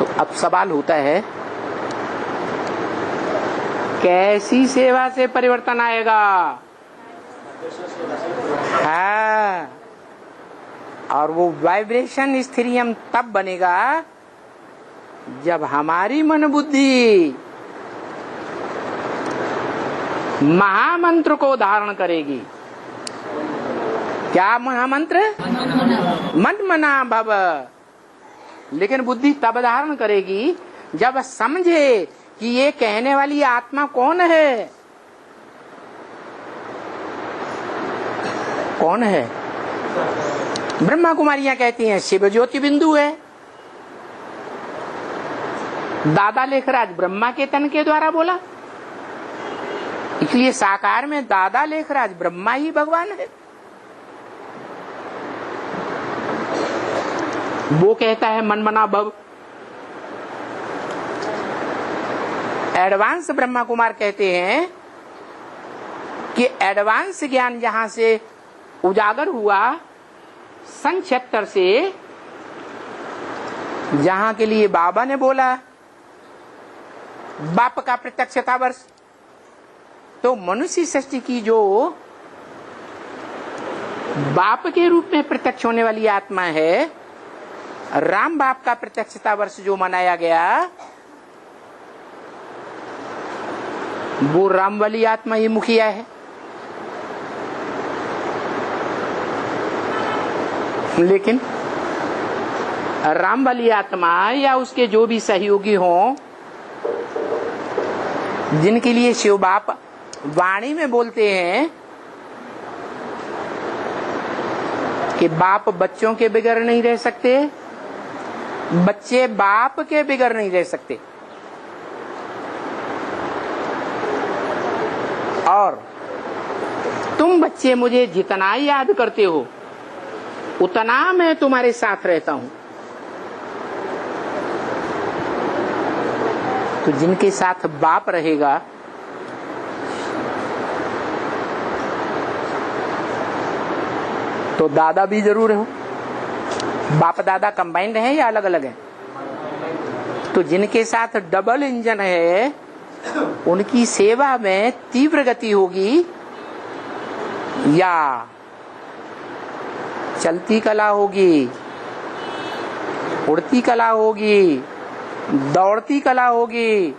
तो अब सवाल होता है, कैसी सेवा से परिवर्तन आएगा? हाँ, और वो वाइब्रेशन स्थिरियम तब बनेगा जब हमारी मन बुद्धि महामंत्र को धारण करेगी। क्या महामंत्र? मन मना भव। लेकिन बुद्धि तब धारण करेगी जब समझे कि ये कहने वाली आत्मा कौन है। कौन है? ब्रह्मा कुमारियां कहती हैं शिव ज्योति बिंदु है। दादा लेखराज ब्रह्मा के तन के द्वारा बोला, इसलिए साकार में दादा लेखराज ब्रह्मा ही भगवान है। वो कहता है मन मना भव। एडवांस ब्रह्मा कुमार कहते हैं कि एडवांस ज्ञान जहां से उजागर हुआ सन 76 से, जहां के लिए बाबा ने बोला बाप का प्रत्यक्षता वर्ष, तो मनुष्य सृष्टि की जो बाप के रूप में प्रत्यक्ष होने वाली आत्मा है, राम बाप का प्रत्यक्षता वर्ष जो मनाया गया, वो राम वाली आत्मा ही मुखिया है। लेकिन राम वाली आत्मा या उसके जो भी सहयोगी हों, जिनके लिए शिव बाप वाणी में बोलते हैं कि बाप बच्चों के बिगड़ नहीं रह सकते, बच्चे बाप के बिगड़ नहीं रह सकते, और तुम बच्चे मुझे जितना याद करते हो उतना मैं तुम्हारे साथ रहता हूं। तो जिनके साथ बाप रहेगा, तो दादा भी जरूर हो। बाप दादा कंबाइंड है या अलग अलग है? तो जिनके साथ डबल इंजन है, उनकी सेवा में तीव्र गति होगी या चलती कला होगी, उड़ती कला होगी, दौड़ती कला होगी?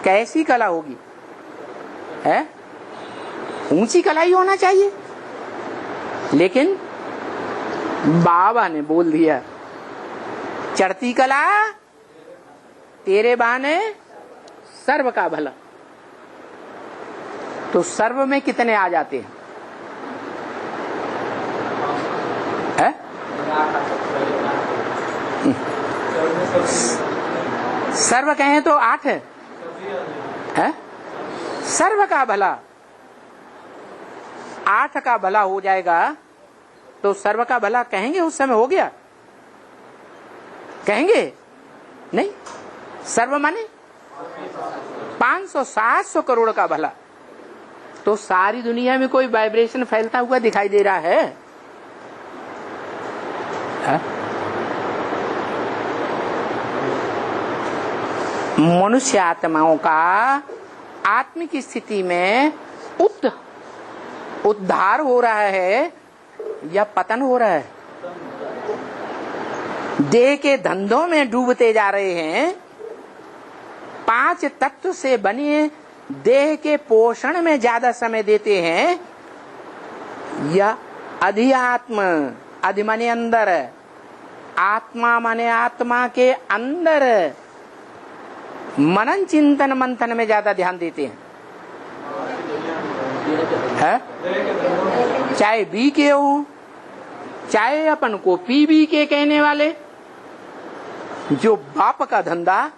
कैसी कला होगी? है ऊंची कला ही होना चाहिए। लेकिन बाबा ने बोल दिया चढ़ती कला तेरे बहाने सर्व का भला। तो सर्व में कितने आ जाते हैं? है? सर्व कहें तो 8 है? सर्व का भला 8 का भला हो जाएगा, तो सर्व का भला कहेंगे उस समय हो गया? कहेंगे नहीं। सर्व माने 500-700 करोड़ का भला। तो सारी दुनिया में कोई वाइब्रेशन फैलता हुआ दिखाई दे रहा है? मनुष्य आत्माओं का आत्मिक स्थिति में उद्धार हो रहा है या पतन हो रहा है? देह के धंधों में डूबते जा रहे हैं, 5 तत्व से बने देह के पोषण में ज्यादा समय देते हैं, या अध्यात्म, अधि माने अंदर, आत्मा माने आत्मा के अंदर मनन चिंतन मंथन में ज्यादा ध्यान देते हैं? है? चाहे बी के हो, चाहे अपन को पी बी के कहने वाले, जो बाप का धंधा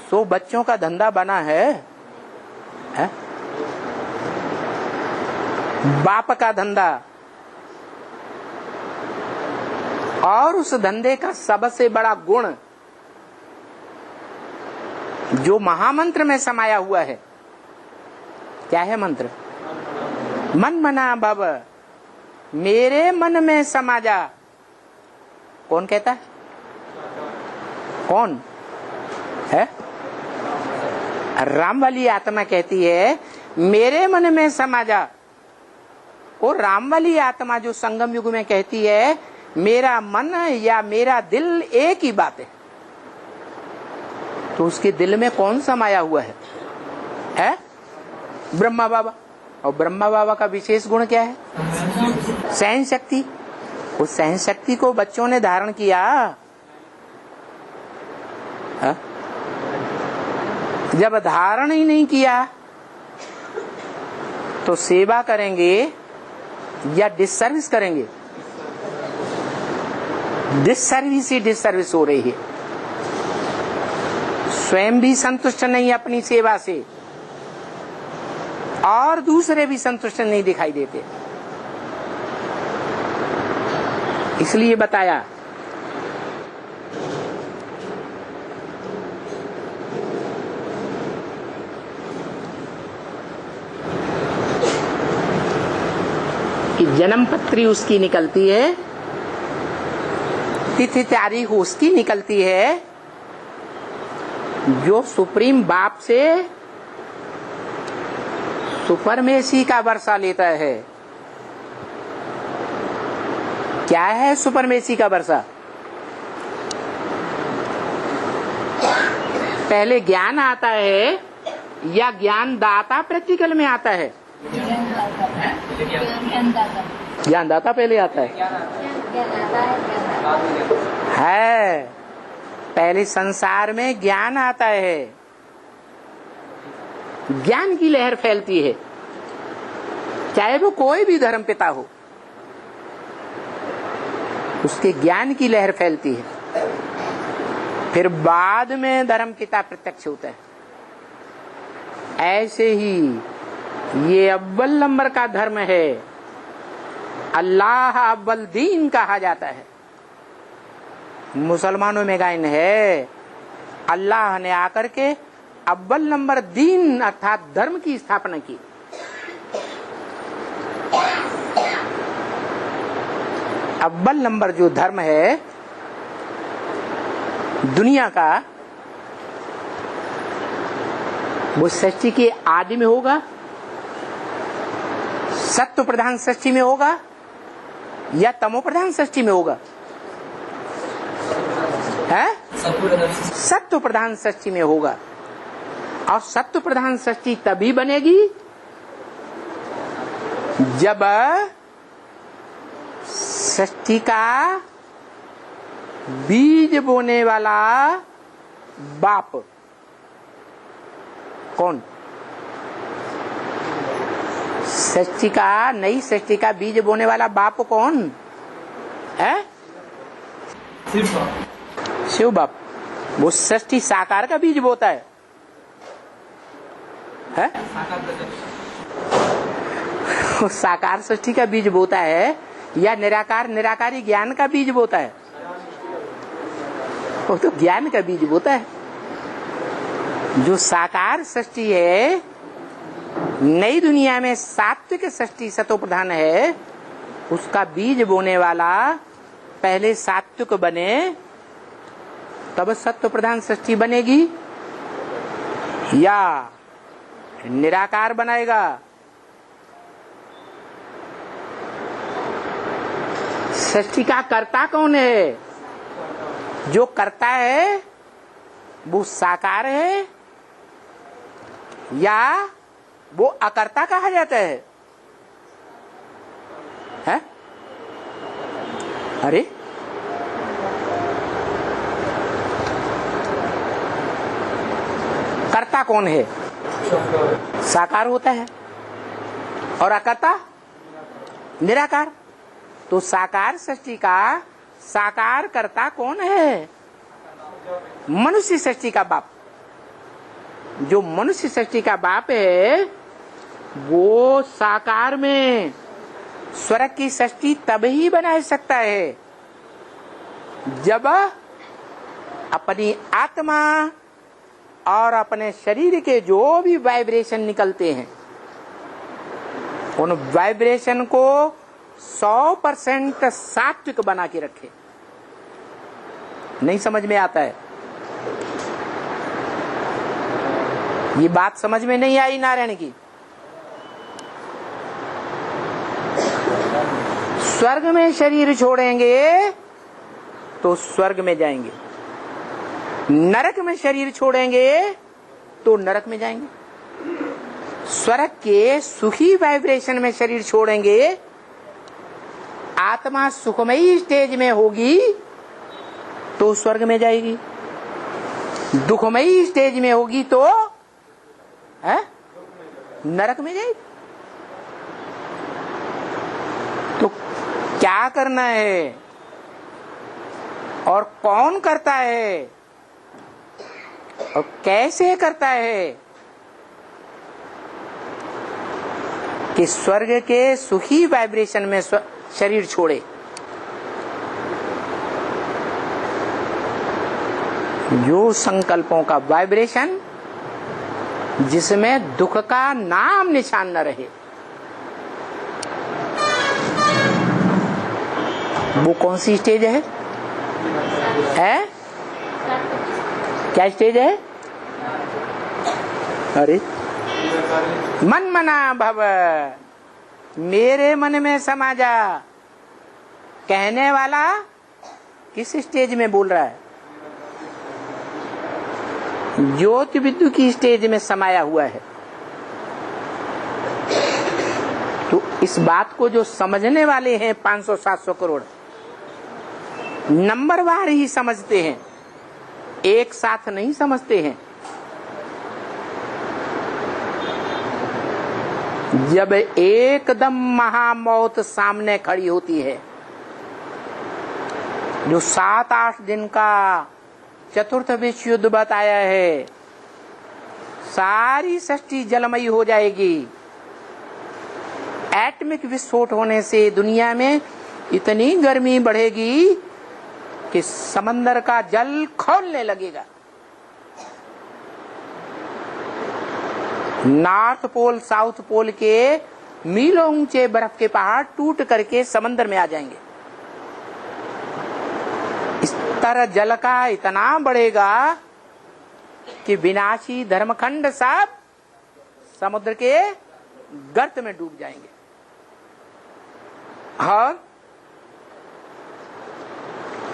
सो बच्चों का धंधा बना है? बाप का धंधा, और उस धंधे का सबसे बड़ा गुण जो महामंत्र में समाया हुआ है, क्या है मंत्र? मन मना भव, मेरे मन में समा जा। कौन कहता है? कौन है? राम वाली आत्मा कहती है मेरे मन में समा जा। और राम वाली आत्मा जो संगम युग में कहती है मेरा मन या मेरा दिल एक ही बात है। तो उसके दिल में कौन समाया हुआ है? ब्रह्मा बाबा। और ब्रह्मा बाबा का विशेष गुण क्या है? सहन शक्ति। उस सहन शक्ति को बच्चों ने धारण किया। जब धारण ही नहीं किया तो सेवा करेंगे या डिससर्विस करेंगे? डिससर्विस ही डिससर्विस हो रही है। स्वयं भी संतुष्ट नहीं अपनी सेवा से और दूसरे भी संतुष्ट नहीं दिखाई देते। इसलिए बताया कि जन्म पत्री उसकी निकलती है, तिथि तारीख उसकी निकलती है जो सुप्रीम बाप से सुपरमेसी का वर्षा लेता है। क्या है सुपरमेसी का वर्षा? पहले ज्ञान आता है या ज्ञान दाता प्रैक्टिकल में आता है? ज्ञान दाता पहले आता है। पहले संसार में ज्ञान आता है, ज्ञान की लहर फैलती है, चाहे वो कोई भी धर्म पिता हो, उसके ज्ञान की लहर फैलती है। फिर बाद में धर्म पिता प्रत्यक्ष होता है। ऐसे ही ये अव्वल नंबर का धर्म है, अल्लाह अव्वल दीन कहा जाता है। मुसलमानों में गायन है, अल्लाह ने आकर के अव्वल नंबर दीन अर्थात धर्म की स्थापना की। अव्वल नंबर जो धर्म है दुनिया का, वो सृष्टि के आदि में होगा, सत्व प्रधान सृष्टि में होगा या तमो प्रधान सृष्टि में होगा? है सत्व प्रधान सृष्टि में होगा। और सत्व प्रधान सृष्टि तभी बनेगी जब सृष्टि का बीज बोने वाला बाप कौन? सृष्टि का, नई सृष्टि का बीज बोने वाला बाप कौन है? शिव बाप। वो सृष्टि साकार का बीज बोता है? वो साकार सृष्टि का बीज बोता है या निराकार निराकारी ज्ञान का बीज बोता है? वो तो ज्ञान का बीज बोता है। जो साकार सृष्टि है, नई दुनिया में सात्विक सृष्टि सतो प्रधान है, उसका बीज बोने वाला पहले सात्विक बने तब सत्व प्रधान सृष्टि बनेगी या निराकार बनाएगा? सृष्टि का कर्ता कौन है? जो करता है वो साकार है या वो अकर्ता कहा जाता है? है? अरे कर्ता कौन है? साकार होता है और अकर्ता निराकार। तो साकार सृष्टि का साकार कर्ता कौन है? मनुष्य सृष्टि का बाप। जो मनुष्य सृष्टि का बाप है वो साकार में स्वर्ग की सृष्टि तभी बना सकता है जब अपनी आत्मा और अपने शरीर के जो भी वाइब्रेशन निकलते हैं उन वाइब्रेशन को 100% सात्विक बना के रखे। नहीं समझ में आता है? ये बात समझ में नहीं आई नारायण की। स्वर्ग में शरीर छोड़ेंगे तो स्वर्ग में जाएंगे, नरक में शरीर छोड़ेंगे तो नरक में जाएंगे। स्वर्ग के सुखी वाइब्रेशन में शरीर छोड़ेंगे, आत्मा सुखमयी स्टेज में होगी तो स्वर्ग में जाएगी, दुखमयी स्टेज में होगी तो नरक में जाएगी। तो क्या करना है और कौन करता है और कैसे करता है कि स्वर्ग के सुखी वाइब्रेशन में शरीर छोड़े। जो संकल्पों का वाइब्रेशन जिसमें दुख का नाम निशान न रहे, वो कौन सी स्टेज है? क्या स्टेज है? अरे मन मना भव, मेरे मन में समा जा। कहने वाला किस स्टेज में बोल रहा है? ज्योति विद्युत की स्टेज में समाया हुआ है। तो इस बात को जो समझने वाले हैं 500-700 करोड़, नंबरवार ही समझते हैं, एक साथ नहीं समझते हैं। जब एकदम महामौत सामने खड़ी होती है, जो 7-8 दिन का चतुर्थ विश्व युद्ध बताया है, सारी सृष्टि जलमयी हो जाएगी। एटॉमिक विस्फोट होने से दुनिया में इतनी गर्मी बढ़ेगी कि समंदर का जल खौलने लगेगा। नॉर्थ पोल साउथ पोल के मीलों ऊंचे बर्फ के पहाड़ टूट करके समंदर में आ जाएंगे। स्तर जल का इतना बढ़ेगा कि विनाशी धर्मखंड सब समुद्र के गर्त में डूब जाएंगे। और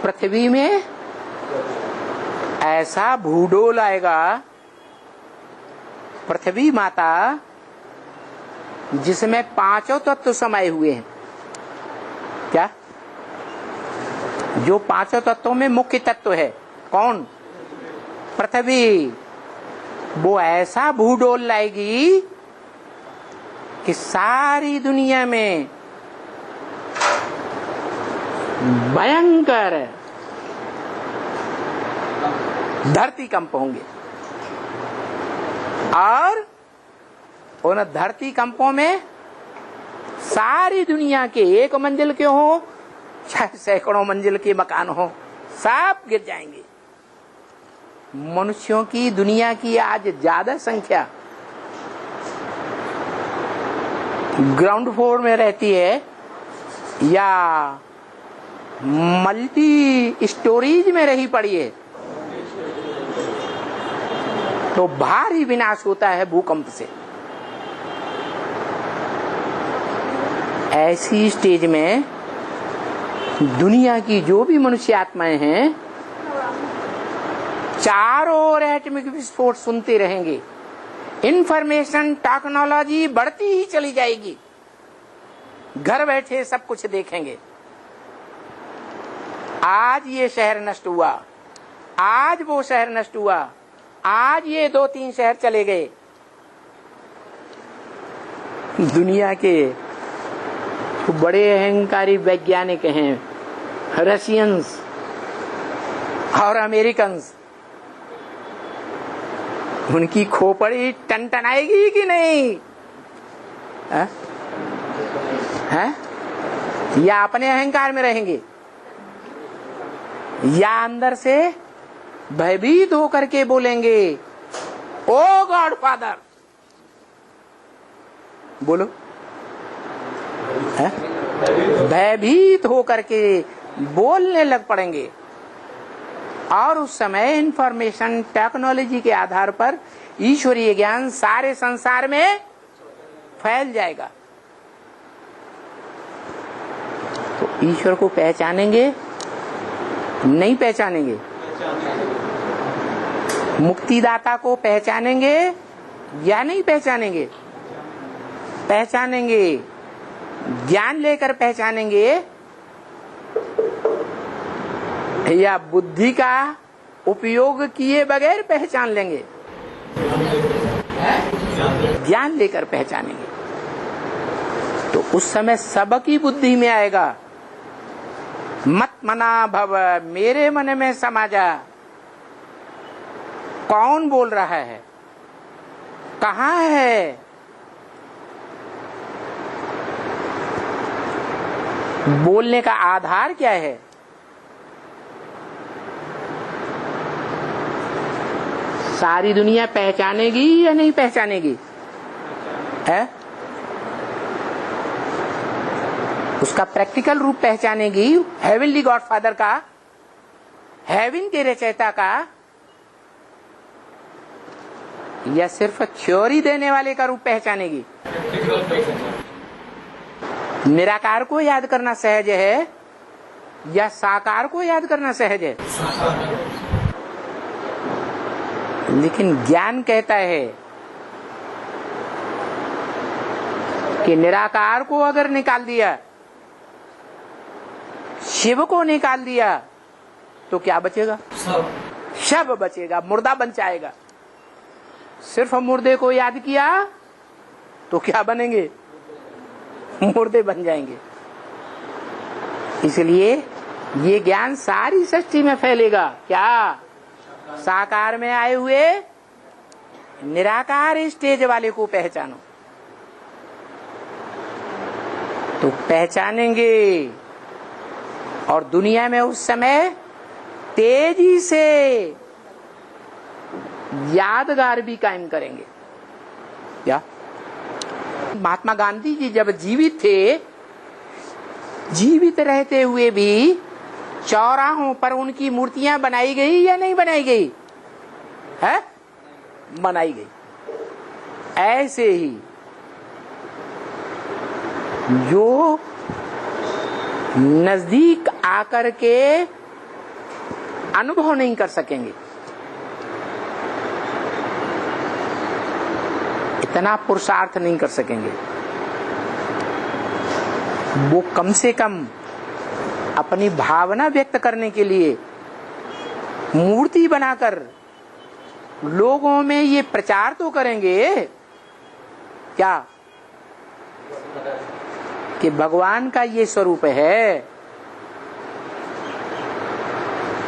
पृथ्वी में ऐसा भूडोल आएगा, पृथ्वी माता जिसमें 5 तत्व समाये हुए हैं। क्या? जो 5 तत्वों में मुख्य तत्व है कौन? पृथ्वी। वो ऐसा भूडोल लाएगी कि सारी दुनिया में भयंकर धरती कंप होंगे। और उन धरती कंपों में सारी दुनिया के 1 मंजिल के हो चाहे सैकड़ों मंजिल के मकान हो, सब गिर जाएंगे। मनुष्यों की दुनिया की आज ज्यादा संख्या ग्राउंड फ्लोर में रहती है या मल्टी स्टोरीज में रही पड़ी है, तो भारी विनाश होता है भूकंप से। ऐसी स्टेज में दुनिया की जो भी मनुष्य आत्माएं हैं, चारों ओर एटॉमिक विस्फोट सुनते रहेंगे। इंफॉर्मेशन टेक्नोलॉजी बढ़ती ही चली जाएगी। घर बैठे सब कुछ देखेंगे। आज ये शहर नष्ट हुआ, आज वो शहर नष्ट हुआ, आज ये 2-3 शहर चले गए। दुनिया के बड़े अहंकारी वैज्ञानिक हैं, रशियंस और अमेरिकन्स। उनकी खोपड़ी टनटनाएगी कि नहीं? है? या अपने अहंकार में रहेंगे, या अंदर से भयभीत होकर के बोलेंगे, ओ गॉड फादर। बोलो, भयभीत होकर के बोलने लग पड़ेंगे। और उस समय इंफॉर्मेशन टेक्नोलॉजी के आधार पर ईश्वरीय ज्ञान सारे संसार में फैल जाएगा। तो ईश्वर को पहचानेंगे नहीं पहचानेंगे? मुक्तिदाता को पहचानेंगे या नहीं पहचानेंगे? पहचानेंगे। ज्ञान लेकर पहचानेंगे या बुद्धि का उपयोग किए बगैर पहचान लेंगे? ज्ञान लेकर पहचानेंगे। तो उस समय सबकी बुद्धि में आएगा, मत मना भव, मेरे मन में समा जा। कौन बोल रहा है, कहाँ है? बोलने का आधार क्या है? सारी दुनिया पहचानेगी या नहीं पहचानेगी? है उसका प्रैक्टिकल रूप पहचानेगी, हेवनली गॉडफादर का, हेवन के रचयिता का, या सिर्फ थ्योरी देने वाले का रूप पहचानेगी? निराकार को याद करना सहज है या साकार को याद करना सहज है? लेकिन ज्ञान कहता है कि निराकार को अगर निकाल दिया, शिव को निकाल दिया, तो क्या बचेगा? शव बचेगा, मुर्दा बन जाएगा। सिर्फ मुर्दे को याद किया तो क्या बनेंगे? मुर्दे बन जाएंगे। इसलिए ये ज्ञान सारी सृष्टि में फैलेगा। क्या? साकार में आए हुए निराकार स्टेज वाले को पहचानो। तो पहचानेंगे और दुनिया में उस समय तेजी से यादगार भी कायम करेंगे। क्या? महात्मा गांधी जी जब जीवित थे, जीवित रहते हुए भी चौराहों पर उनकी मूर्तियां बनाई गई या नहीं बनाई गई? है? बनाई गई। ऐसे ही जो नजदीक आकर के अनुभव नहीं कर सकेंगे, इतना पुरुषार्थ नहीं कर सकेंगे, वो कम से कम अपनी भावना व्यक्त करने के लिए मूर्ति बनाकर लोगों में ये प्रचार तो करेंगे। क्या? कि भगवान का ये स्वरूप है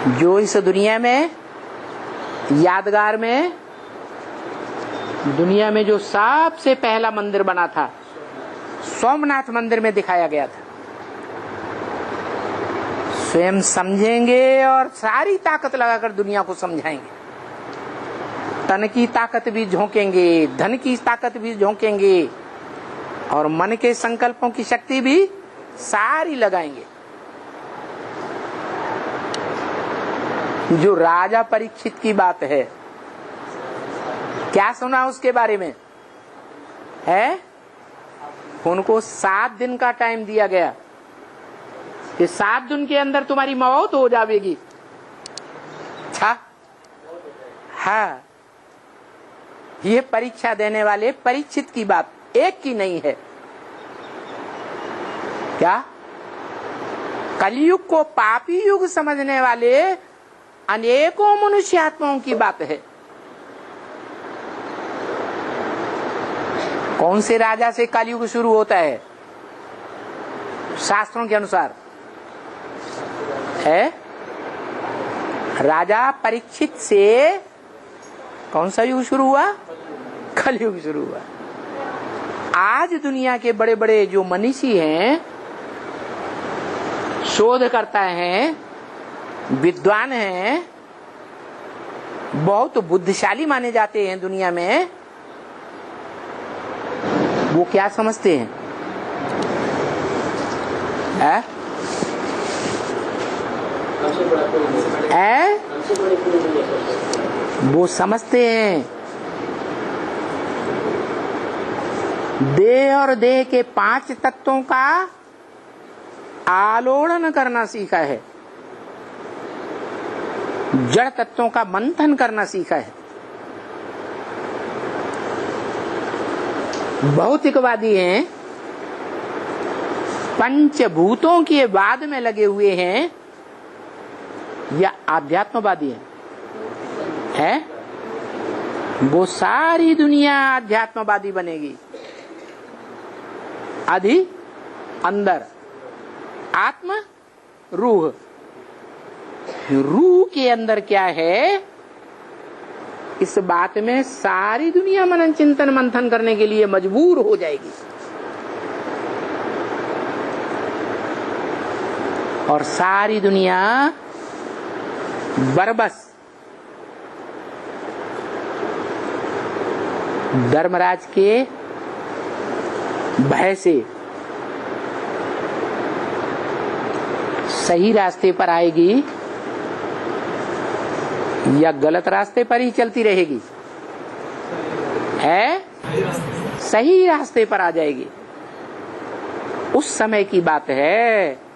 जो इस दुनिया में, यादगार में, दुनिया में जो सबसे पहला मंदिर बना था, सोमनाथ मंदिर में दिखाया गया था। स्वयं समझेंगे और सारी ताकत लगाकर दुनिया को समझाएंगे। तन की ताकत भी झोंकेंगे, धन की ताकत भी झोंकेंगे और मन के संकल्पों की शक्ति भी सारी लगाएंगे। जो राजा परीक्षित की बात है, क्या सुना उसके बारे में? है उनको 7 दिन का टाइम दिया गया कि 7 दिन के अंदर तुम्हारी मौत हो जाएगी। अच्छा, हाँ, ये परीक्षा देने वाले परीक्षित की बात एक की नहीं है। क्या? कलयुग को पापी युग समझने वाले अनेकों मनुष्यात्माओं की बात है। कौन से राजा से कलयुग शुरू होता है? शास्त्रों के अनुसार है राजा परीक्षित से कौन सा युग शुरू हुआ? कलयुग शुरू हुआ। आज दुनिया के बड़े बड़े जो मनीषी हैं, शोधकर्ता हैं, विद्वान हैं, बहुत बुद्धिशाली माने जाते हैं दुनिया में, वो क्या समझते हैं? वो समझते हैं देह और देह के 5 तत्वों का आलोड़न करना सीखा है, जड़ तत्वों का मंथन करना सीखा है। भौतिकवादी हैं, पंचभूतों के बाद में लगे हुए हैं, या आध्यात्मवादी है? वो सारी दुनिया आध्यात्मवादी बनेगी। आदि अंदर आत्मा रूह, रूह के अंदर क्या है, इस बात में सारी दुनिया मनन चिंतन मंथन करने के लिए मजबूर हो जाएगी। और सारी दुनिया बरबस धर्मराज के भय से सही रास्ते पर आएगी या गलत रास्ते पर ही चलती रहेगी? है सही रास्ते पर आ जाएगी। उस समय की बात है